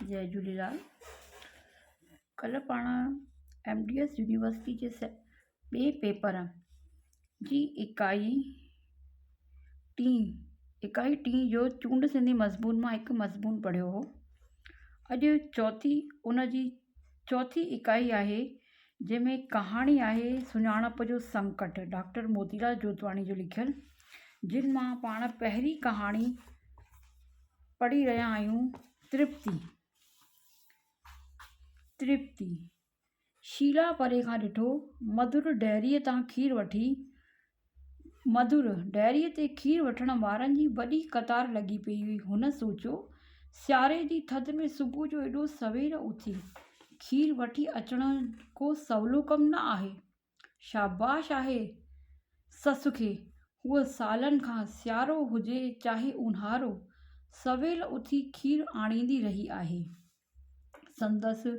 जय झूलेलाल। कल्ह पाण MDS university जे ॿिए पेपर जी इकाई टी जो चूंड सिंधी मज़मून मां हिकु मज़मून पढ़ियो हो। अॼु उनजी चौथी इकाई आहे, जंहिंमें कहाणी आहे सुञाणप जो संकट, डॉक्टर मोतीलाल जोतवाणी जो लिखियलु, जिन मां पाण पहिरीं कहाणी पढ़ी रहिया आहियूं। तृप्ति। शीला परे खां ॾिठो। मधुर डेयरीअ ते खीर वठण वारनि जी वॾी कतार लॻी पई हुई। हुन सोचियो, सियारे जी थधि में सुबुह जो एॾो सवेर उथी खीर वठी अचण को सवलो कमु न आहे। शाबाश आहे ससु खे, हूअ सालनि खां सियारो हुजे चाहे ऊन्हारो सवेल उथी खीर आणींदी रही आहे। संदसि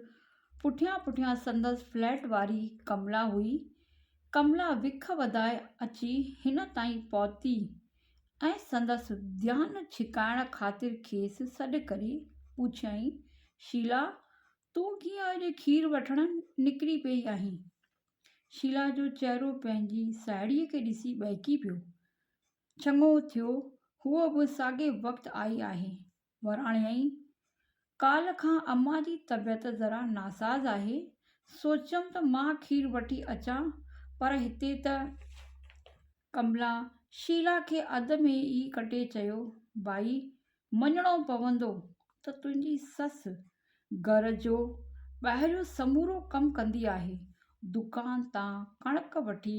पुठियां संदसि फ्लैट वारी कमला हुई। कमला विख वधाए अची हिन ताईं पहुती ऐं संदसि ध्यानु छिकाइण ख़ातिर खेसि सॾु करे पुछियईं, शीला, तूं कीअं अॼु खीर वठण निकिरी पई आहीं? शीला जो चहिरो पंहिंजी साहेड़ीअ खे ॾिसी ॿहिकी पियो। चङो थियो, हूअ बि साॻे वक़्तु आई आहे। वराणियईं, काल्ह खां अम्मा जी तबियत ज़रा नासाज़ आहे। सोचियमि त मां खीर वठी अचां, पर हिते त। कमला शीला खे अध में ई कटे चयो, भाई, मञणो पवंदो त तुंहिंजी ससु घर जो ॿाहिरियों समूरो कमु कंदी आहे। दुकान तां कणिक वठी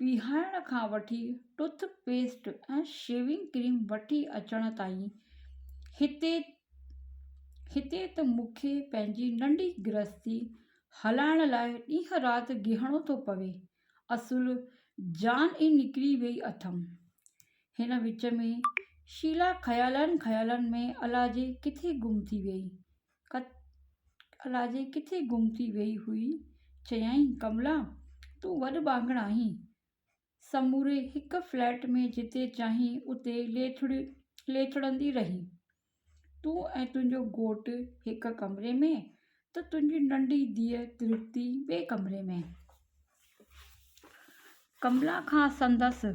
पीहाइण खां वठी टूथपेस्ट ऐं शेविंग क्रीम वठी अचण ताईं हिते त मूंखे पंहिंजी नंढी गृहस्थी हलाइण लाइ ॾींहुं राति गिहणो थो पवे। असुलु जान ई निकिरी वई अथमि। हिन विच में शीला ख़यालनि में अलाजे किथे गुम थी वई हुई। चयाईं, कमला, तूं वॾभाॻण आहीं। समूरे हिकु फ्लैट में जिते चाहीं उते लेथड़ंदी रहीं। तूं ऐं तुंहिंजो घोटु हिकु कमरे में त तुंहिंजी नंढी धीअ तृप्ति ॿिए कमरे में। कमला खां संदसि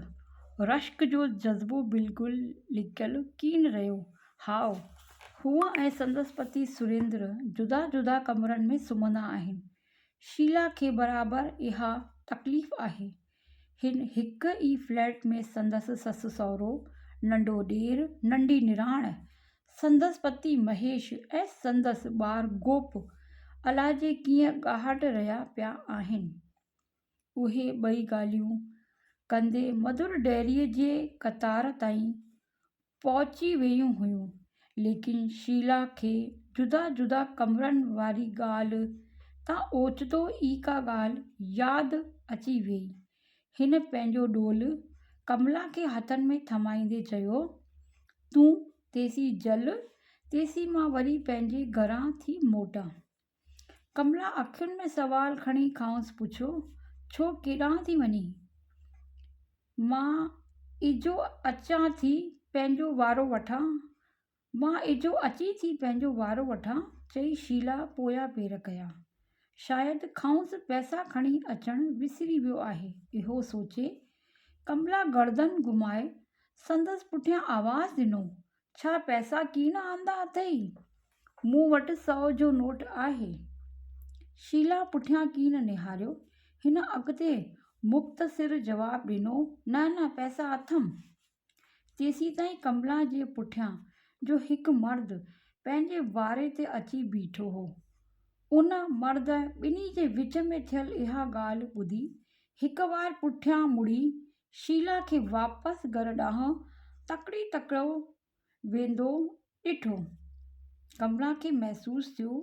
रश्क जो जज़्बो बिल्कुलु लिकियलु कीन रहियो। हाउ, हूअ ऐं संदसि पति सुरेंद्र जुदा जुदा कमरनि में सुम्हंदा आहिनि। शीला खे बराबरि इहा तकलीफ़ आहे। हिन हिकु ई फ्लैट में संदसि ससु सहुरो, नंढो ॾेर, नंढी निणान, संदसि पति महेश ऐं संदसि ॿारु गोप अलाजे कीअं ॻाहट रहिया पिया आहिनि। उहे ॿई ॻाल्हियूं कंदे मधुर डेयरीअ जे कतार ताईं पहुची वियूं हुयूं, लेकिन शीला खे जुदा जुदा कमरनि वारी ॻाल्हि तां ओचितो ई का ॻाल्हि यादि अची वई। हिन पंहिंजो ॾोलु कमला खे हथनि में थमाईंदे चयो, तूं तेसी जल, तेसी मां वरी पंहिंजे घरां थी मोटां। कमला अखियुनि में सवाल खणी खांउसि पुछियो, छो, केॾांहुं थी वञीं? मां इजो अची थी पंहिंजो वारो वठां, चई शीला पोया पेर कया। शायदि खांउसि पैसा खणी अचणु विसरी वियो आहे। इहो सोचे कमला गर्दन घुमाए संदसि पुठियां आवाज़ ॾिनो, छा पैसा कीन आंदा अथई? मूं वटि 100 जो नोट आहे। शीला पुठियां कीन निहारियो। हिन अॻिते मुख़्तसिर जवाबु ॾिनो, न पैसा अथमि। तेसी ताईं कमला जे पुठियां जो हिकु मर्दु पंहिंजे वारे ते अची बीठो हो। उन मर्द ॿिन्ही जे विच में थियल इहा ॻाल्हि ॿुधी हिकु बार पुठियां मुड़ी शीला खे वापसि घर ॾांहुं तकिड़ो वेंदो ॾिठो। कमला खे महसूसु थियो,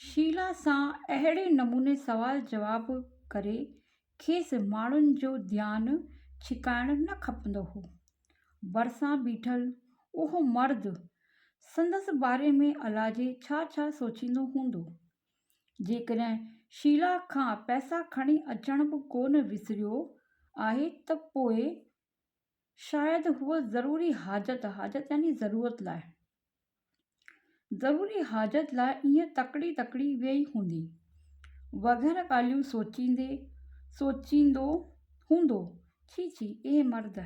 शीला सां अहिड़े नमूने सुवाल जवाब करे खेसि माण्हुनि जो ध्यानु छिकाइणु न खपंदो हो। भरिसां बीठल उहो मर्दु संदसि बारे में अलाजे छा सोचींदो हूंदो। जेकॾहिं शीला खां पैसा खणी अचण बि कोन विसरियो आहे त पोइ शायदि हूअ ज़रूरी हाजत यानी ज़रूरत लाइ ज़रूरी हाजत लाइ ईअं तकड़ी तकड़ी वेही हूंदी। वग़ैरह ॻाल्हियूं सोचींदो हूंदो। छी छी, इहे मर्द।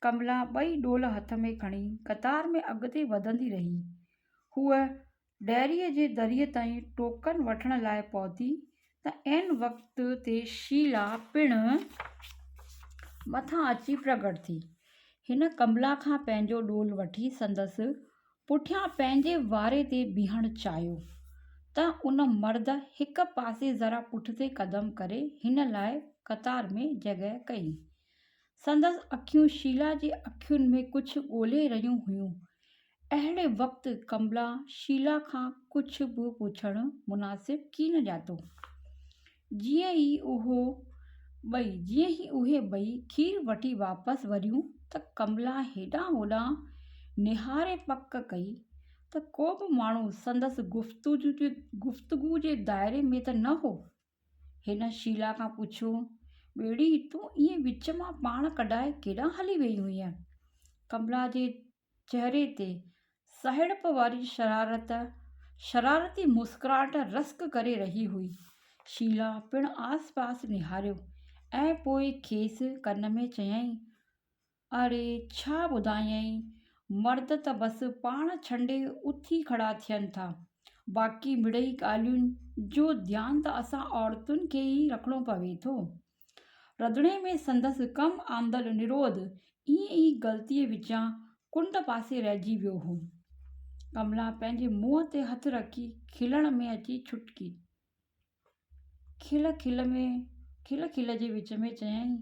कमला ॿई डोल हथ में खणी कतार में अॻिते वधंदी रही। हूअ डेयरीअ जे दरीअ ताईं टोकन वठण लाइ पहुती त ऐन वक़्त ते शीला पिणु मथां अची प्रगट थी। हिन कमला खां पंहिंजो डोल वठी संदसि पुठियां पंहिंजे वारे ते बीहणु चाहियो त उन मर्द हिक पासे ज़रा पुठिते क़दम करे हिन लाइ कतार में जॻह कई। संदसि अखियूं शीला जी अखियुनि में कुझु ॻोल्हे रहियूं हुयूं। अहिड़े वक़्तु कमला शीला खां कुझु बि पुछणु मुनासिब कीन ॼातो। जीअं ई उहे ॿई खीर वठी वापसि वरियूं त कमला हेॾां होॾां निहारे पक कई त को बि माण्हू संदसि गुफ़्तगू जे दाइरे में त न हो। हिन शीला खां पुछियो, ॿेड़ी तूं ईअं विच मां पाण कढाए केॾांहुं हली वेई हुईं? कमला जे चहिरे ते साहिड़प वारी शरारती मुस्कुराहट रस्क करे रही हुई। शीला पिणु आस पास निहारियो ऐं पोइ खेसि कन में चयईं, अरे छा ॿुधायईं, मर्द त बसि पाण छंडे उथी खड़ा थियनि था। बाक़ी मिड़ई ॻाल्हियुनि जो ध्यानु त असां औरतुनि खे ई रखिणो पवे थो। रंधिणे में संदसि कमु आंदल निरोध ईअं ई ग़लतीअ विचां कुंड पासे रहिजी वियो हो। कमला पंहिंजे मुंहं ते हथु रखी खिलण में अची छुटकी। खिल जे विच में चयईं,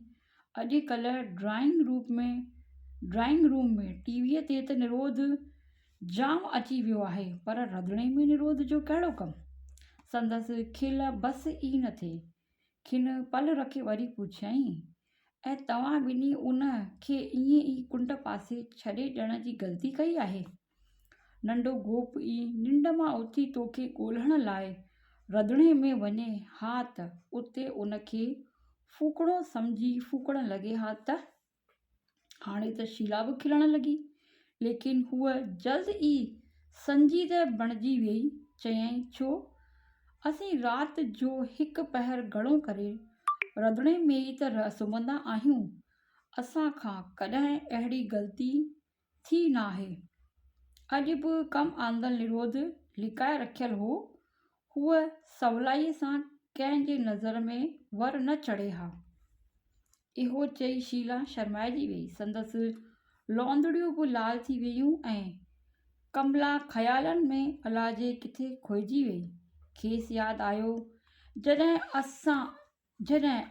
अॼुकल्ह ड्राइंग रूम में टीवीअ ते त निरोध जाम अची वियो आहे, पर रंधिणे में निरोध जो कहिड़ो कमु? संदसि खिल बसि ई न थिए। खिन पल रखे वरी पुछियईं, ऐं तव्हां ॿिन्ही उन खे ईअं ई कुंड पासे छॾे ॾियण जी ग़लती कई आहे? नंढो गोप ई निंड मां उथी तोखे ॻोल्हण लाइ रंधिणे में वञे हा त उते उन खे फूकणो सम्झी फूकण लॻे हा त? हाणे त शीला बि खिलण लॻी, लेकिन हूअ जल्द ई संजीदह बणिजी वेई। चयईं, छो? असीं राति जो हिकु पहर घणो करे रंधिणे में ई त सुम्हंदा आहियूं। असां खां कॾहिं अहिड़ी ग़लती थी नाहे। अॼु बि कमु आंदल निरोध लिकाए रखियलु हो। हूअ सवलाईअ सां कंहिंजे नज़र में वर न चढ़े हा। इहो चई शीला शर्माइजी वेई। संदसि लौंदड़ियूं बि लाल थी वेयूं ऐं कमला ख़्यालनि में अलाजे किथे खोइजी वेई। खेसि यादि आयो जॾहिं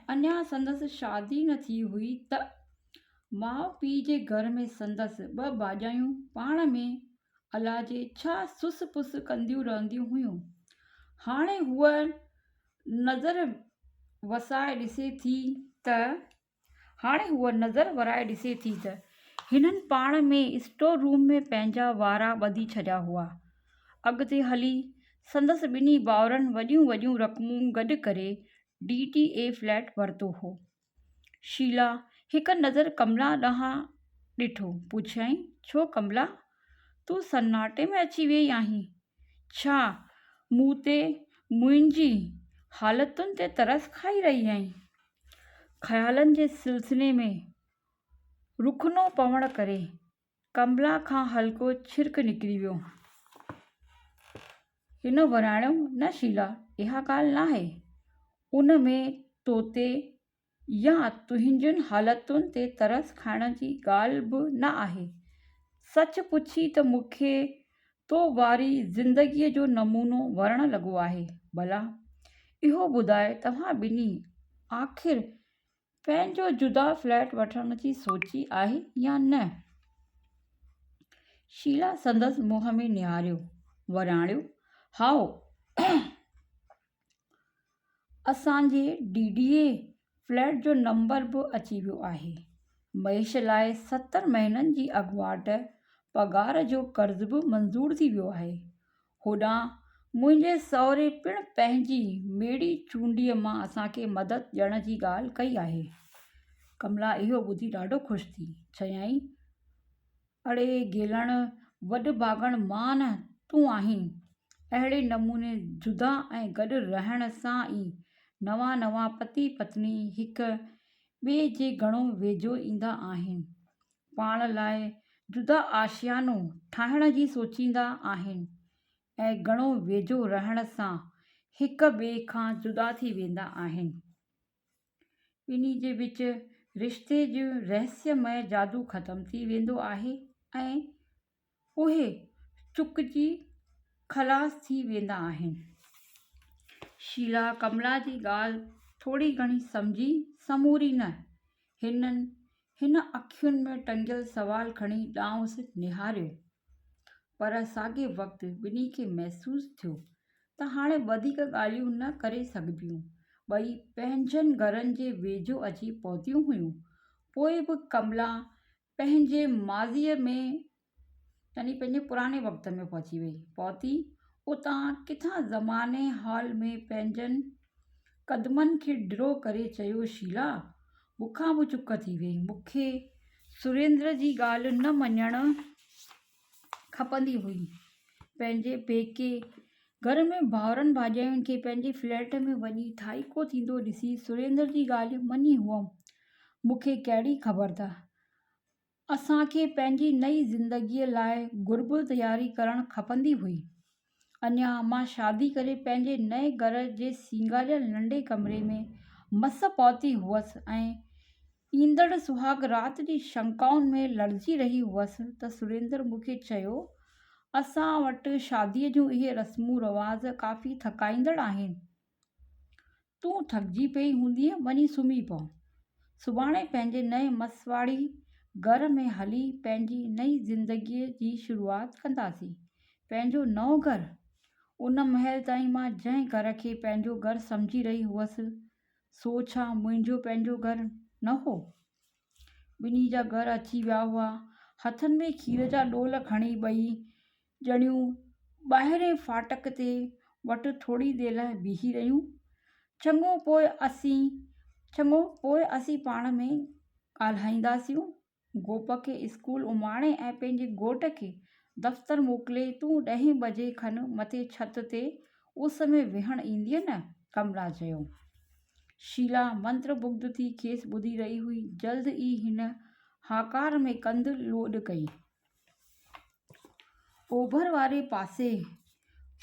अञा संदसि शादी न थी हुई त माउ पीउ जे घर में संदसि ॿ भाॼायूं पाण में अलाजे छा सुस पुस कंदियूं रहंदियूं हुयूं। हाणे हूअ नज़र वराए ॾिसे थी त हिननि पाण में स्टोर रूम में पंहिंजा वारा ॿधी छॾिया हुआ। अॻिते हली संदसि ॿिन्ही भाउरनि वॾियूं वॾियूं रक़मूं गॾु करे DTA फ्लैट वरितो हो। शीला हिकु नज़र कमला ॾांहुं ॾिठो। पुछियईं, छो कमला, तूं सन्नाटे में अची वेई आहीं? छा मूं ते मुंहिंजी हालतुनि ते तरस खाई रही आहीं? ख़्यालनि जे सिलसिले में रुखनो पवण करे कमला खां हल्को छिरिक निकिरी वियो। हिन वराणियो न शीला, इहा ॻाल्हि नाहे। उन में तो ते या तुंहिंजियुनि हालतुनि ते तरस खाइण जी ॻाल्हि बि न आहे। सच पुछी त मूंखे तो वारी ज़िंदगीअ जो नमूनो वणण लॻो आहे। भला इहो ॿुधाए, तव्हां ॿिन्ही आख़िर पंहिंजो जुदा फ्लैट वठण जी सोची आहे या न? शीला संदसि मुंहं में निहारियो। वराणियो, हाओ, असांजे DDA फ्लैट जो नंबर बि अची वियो आहे। महेश लाइ 70 महीननि जी अॻुवाट पघार जो कर्ज़ बि मंज़ूर थी वियो आहे। होॾां मुंहिंजे सहुरे पिणु पंहिंजी मेड़ी चूंडीअ मां असांखे मदद ॾियण जी ॻाल्हि कई आहे। कमला इहो ॿुधी ॾाढो ख़ुशि थी। चयईं, अड़े गेलण वॾ भाॻण मां न, तूं आहीं। अहिड़े नमूने जुदा ऐं गॾु रहण सां ई नवां नवां पति पत्नी हिक ॿिए जे घणो वेझो ईंदा आहिनि, पाण लाइ जुदा आशियानो ठाहिण जी सोचींदा आहिनि ऐं घणो वेझो रहण सां हिक ॿिए खां जुदा थी वेंदा आहिनि। ॿिन्ही जे विच रिश्ते जो रहस्यमय जादू ख़तम थी वेंदो आहे ऐं उहे चुकिजी ख़लास थी वेंदा आहिनि। शीला कमला जी ॻाल्हि थोरी घणी सम्झी समूरी न। हिन अखियुनि में टंगियल सवाल खणी ॾांहुंसि निहारियो, पर साॻे वक़्तु ॿिन्ही खे महसूसु थियो त हाणे वधीक ॻाल्हियूं न करे सघिबियूं। ॿई पंहिंजनि घरनि जे वेझो अची पहुतियूं हुयूं। पोइ बि कमला पंहिंजे माज़ीअ में यानी पंहिंजे पुराणे वक़्त में पहुती उतां किथां ज़माने हाल में पंहिंजनि क़दमनि खे ड्रो करे चयो, शीला मूंखां बि चुक थी वई। मूंखे सुरेंद्र जी ॻाल्हि न मञणु खपंदी हुई। पंहिंजे पेके घर में भाउरनि भाॼाइयुनि खे पंहिंजे फ्लैट में वञी थाईको थींदो ॾिसी सुरेंद्र जी ॻाल्हि मञी हुअमि। मूंखे कहिड़ी ख़बर त असांखे पंहिंजी नई ज़िंदगीअ लाइ घुरिब तयारी करणु खपंदी हुई। अञा मां शादी करे पंहिंजे नए घर जे सींगारियल नंढे कमरे में मस पहुती हुअसि ऐं ईंदड़ सुहाग रात जी शंकाउनि में लड़जी रही हुअसि त सुरेंद्र मूंखे चयो, असां वटि शादीअ जूं इहे रस्मूं रवाज़ काफ़ी थकाईंदड़ आहिनि। तूं थकिजी पई हूंदीअ, वञी सुम्ही पओ। सुभाणे पंहिंजे नए मसवाड़ी घर में हली पंहिंजी नई ज़िंदगीअ जी शुरूआति कंदासीं। पंहिंजो नओं घरु? उन महिल ताईं मां जंहिं घर खे पंहिंजो घरु सम्झी रही हुअसि, सो छा मुंहिंजो पंहिंजो घरु न हो? ॿिन्ही जा घर अची विया हुआ। हथनि में खीर जा डोल खणी ॿई ॼणियूं ॿाहिरें फाटक ते वटि थोरी देरि लाइ बीही रहियूं। चङो पोइ असीं पाण में ॻाल्हाईंदासीं। गोप खे स्कूल उमाणे ऐं पंहिंजे घोट खे दफ़्तर मोकिले तूं 10 बजे खनि मथे छत ते उस में विहण ईंदीअ न, कमला चयो। शीला मंत्रमुग्ध थी खेसि ॿुधी रही हुई। जल्द ई हिन हाकार में कंध लोॾ कई। ओभर वारे पासे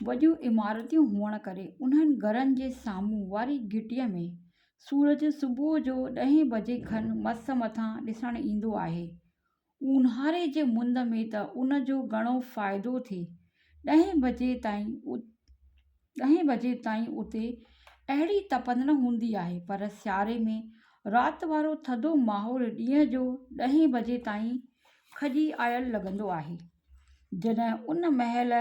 वॾियूं इमारतियूं हुअण करे उन्हनि घरनि जे साम्हूं वारी घिटीअ में सूरज सुबुह जो 10 बजे खनि मस मथां ॾिसणु ईंदो आहे। ऊन्हारे जे मुंद में त उन जो घणो फ़ाइदो थिए। 10 बजे ताईं उते अहिड़ी तपंद न हूंदी आहे, पर सियारे में राति वारो थधो माहौल ॾींहं जो 10 बजे ताईं खॼी आयल लॻंदो आहे। जॾहिं उन महिल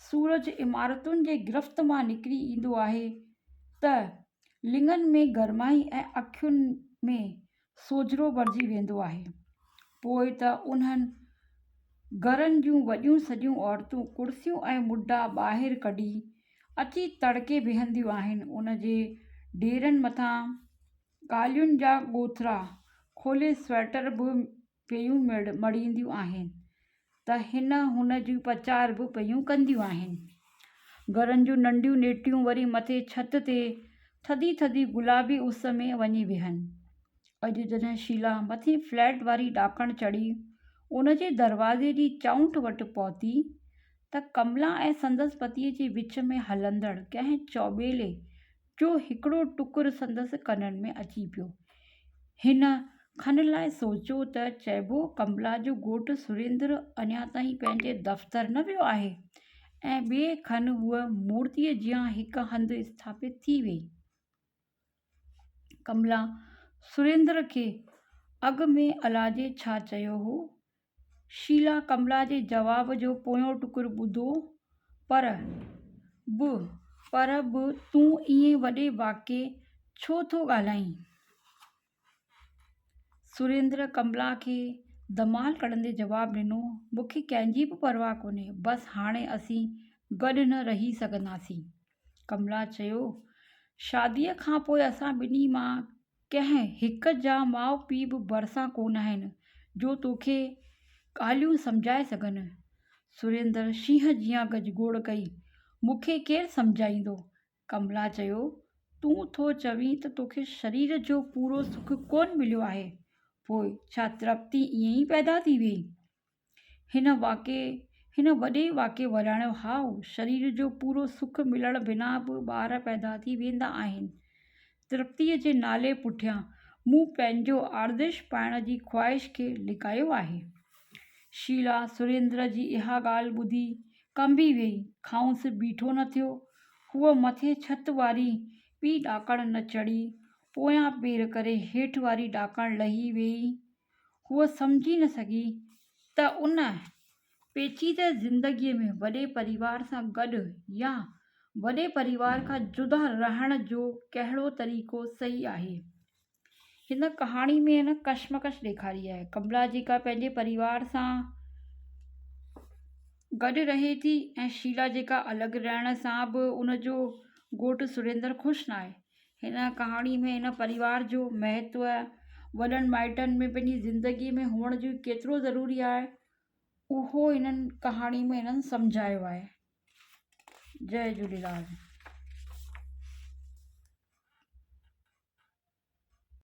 सूरज इमारतुनि जे गिरफ़्त मां निकिरी ईंदो आहे त लिङनि में गरमाई ऐं अखियुनि में सोजिरो भरिजी वेंदो आहे। पोइ त उन्हनि घरनि जूं वॾियूं सॼियूं औरतूं कुर्सियूं ऐं मुढा ॿाहिरि कढी अची तड़के बीहंदियूं आहिनि। उन जे ढेरनि मथां कालियुनि जा ॻोथरा खोले स्वेटर बि पियूं मड़ींदियूं आहिनि त हुन जूं प्रचार बि पियूं कंदियूं आहिनि। घरनि जूं नंढियूं नेटियूं वरी मथे छत ते थधी थधी गुलाबी उस में वञी विहनि। अॼु जॾहिं शीला मथे फ्लैट वारी ॾाकण चढ़ी उन जे दरवाज़े जी चौंठ वटि पहुती त कमला ऐं संदसि पतीअ जे विच में हलंदड़ कंहिं चौॿेले जो हिकिड़ो टुकुर संदसि कननि में अची पियो। हिन खन लाइ सोचियो त चइबो कमला जो घोटु सुरेंद्र अञा ताईं पंहिंजे दफ़्तर न वियो आहे ऐं ॿिए खन हूअ मूर्तीअ जियां हिकु हंधि स्थापित थी वई। कमला सुरेंद्र खे अॻ में अलाजे छा चयो हो। शीला कमला जे जवाब जो पोयों टुकुर ॿुधो, पर बि तूं इएं वॾे वाक़े छो थो ॻाल्हाईं? सुरेंद्र कमला खे दमाल कढंदे जवाबु ॾिनो, मूंखे कंहिंजी बि परवाह कोन्हे, बसि हाणे असीं गॾु न रही सघंदासीं। कमला चयो, शादीअ खां पोइ असां ॿिन्ही मां कंहिं हिक जा माउ पीउ बि भरिसां कोन आहिनि जो तोखे ॻाल्हियूं सम्झाए सघनि। सुरेंद्र शींहं जीअं गजगोड़ कई। मूंखे केरु सम्झाईंदो? कमला चयो, तूं थो चवीं त तोखे शरीर जो पूरो सुख कोन मिलियो आहे, पोइ छा तृप्ति ईअं ई पैदा थी वई? हिन वॾे वाक्य वराणियो, हाउ, शरीर जो पूरो सुख मिलण बिना बि ॿार पैदा थी वेंदा आहिनि। तृप्तीअ जे नाले पुठियां मूं पंहिंजो आर्दिश पाइण जी ख़्वाहिश खे लिकायो आहे। शीला सुरेंद्र जी इहा ॻाल्हि ॿुधी कंबी वेई। खांउसि बीठो न थियो। हूअ मथे छत वारी ॿी ॾाकण न चढ़ी, पोयां पेर करे हेठि वारी ॾाकण लही वेई। हूअ सम्झी न सघी त उन पेचीदह ज़िंदगीअ में वॾे परिवार सां गॾु या वॾे परिवार खां जुदा रहण जो कहिड़ो तरीक़ो सही आहे। हिन कहाणी में कशमकश ॾेखारी आहे। कमला जेका पंहिंजे परिवार सां गॾु रहे थी ऐं शीला जेका अलॻि रहण सां बि उनजो घोटु सुरेंद्र ख़ुशि न आहे। हिन कहाणी में हिन परिवार जो महत्व, वॾनि माइटनि में पंहिंजी ज़िंदगीअ में हुअण जो केतिरो ज़रूरी आहे, उहो हिननि कहाणी में हिननि सम्झायो आहे। जय झूलेलाल।